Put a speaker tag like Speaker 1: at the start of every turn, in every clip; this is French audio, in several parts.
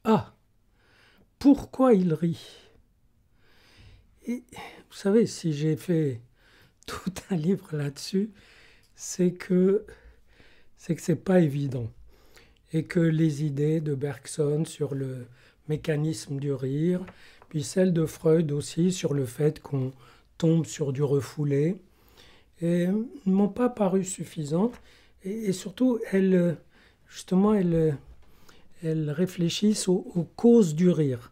Speaker 1: Ah, pourquoi il rit? Et vous savez, si j'ai fait tout un livre là-dessus, c'est que c'est pas évident. Et que les idées de Bergson sur le mécanisme du rire, puis celles de Freud aussi sur le fait qu'on tombe sur du refoulé, et ne m'ont pas paru suffisantes. Et surtout, justement, elles réfléchissent aux causes du rire.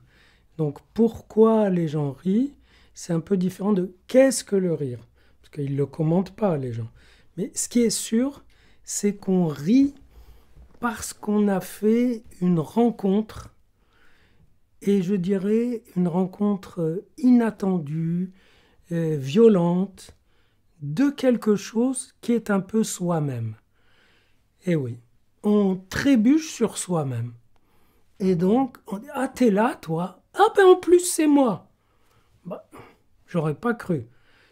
Speaker 1: Donc pourquoi les gens rient, c'est un peu différent de qu'est-ce que le rire. Parce qu'ils ne le commentent pas, les gens. Mais ce qui est sûr, c'est qu'on rit parce qu'on a fait une rencontre, et je dirais une rencontre inattendue, violente, de quelque chose qui est un peu soi-même. Et oui, on trébuche sur soi-même. Et donc, on dit, ah, t'es là, toi? Ah, ben en plus, c'est moi. Bah, j'aurais pas cru.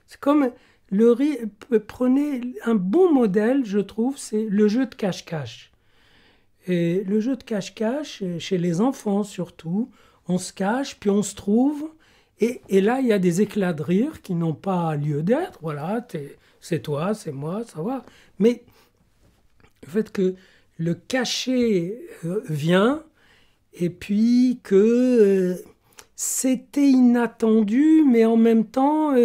Speaker 1: C'est comme le rire. Prenez un bon modèle, je trouve, c'est le jeu de cache-cache. Et le jeu de cache-cache, chez les enfants surtout, on se cache, puis on se trouve, et là, il y a des éclats de rire qui n'ont pas lieu d'être. Voilà, c'est toi, c'est moi, ça va. Mais le fait que le caché vient, et puis que c'était inattendu, mais en même temps,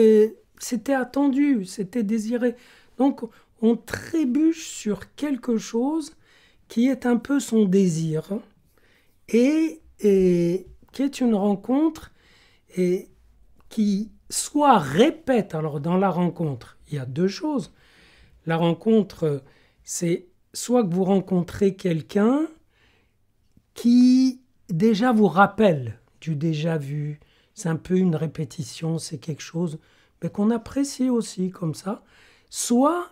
Speaker 1: c'était attendu, c'était désiré. Donc, on trébuche sur quelque chose qui est un peu son désir, et qui est une rencontre et qui soit répète. Alors dans la rencontre, il y a deux choses. La rencontre, c'est soit que vous rencontrez quelqu'un qui déjà vous rappelle du déjà vu, c'est un peu une répétition, c'est quelque chose mais qu'on apprécie aussi comme ça, soit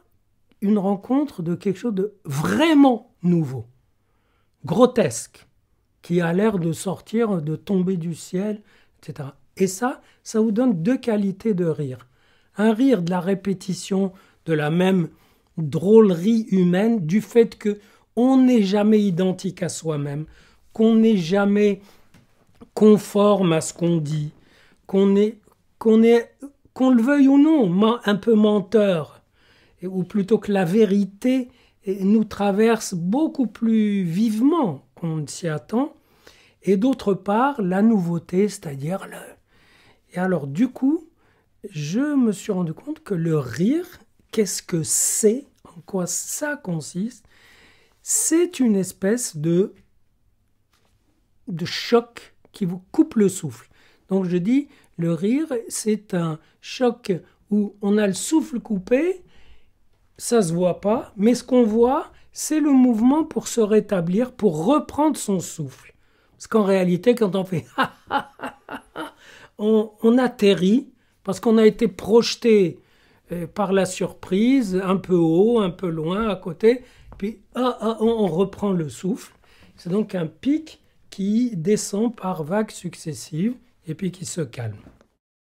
Speaker 1: une rencontre de quelque chose de vraiment nouveau, grotesque, qui a l'air de sortir, de tomber du ciel, etc. Et ça vous donne deux qualités de rire. Un rire de la répétition, de la même drôlerie humaine, du fait que on n'est jamais identique à soi-même, qu'on n'est jamais conforme à ce qu'on dit, qu'on le veuille ou non, un peu menteur, ou plutôt que la vérité nous traverse beaucoup plus vivement qu'on ne s'y attend, et d'autre part la nouveauté, c'est-à-dire le... Et alors du coup, je me suis rendu compte que le rire, qu'est-ce que c'est, en quoi ça consiste, c'est une espèce de choc qui vous coupe le souffle. Donc je dis, le rire, c'est un choc où on a le souffle coupé, ça se voit pas, mais ce qu'on voit, c'est le mouvement pour se rétablir, pour reprendre son souffle. Parce qu'en réalité, quand on fait on atterrit parce qu'on a été projeté par la surprise, un peu haut, un peu loin, à côté, puis on reprend le souffle. C'est donc un pic qui descend par vagues successives et puis qui se calme.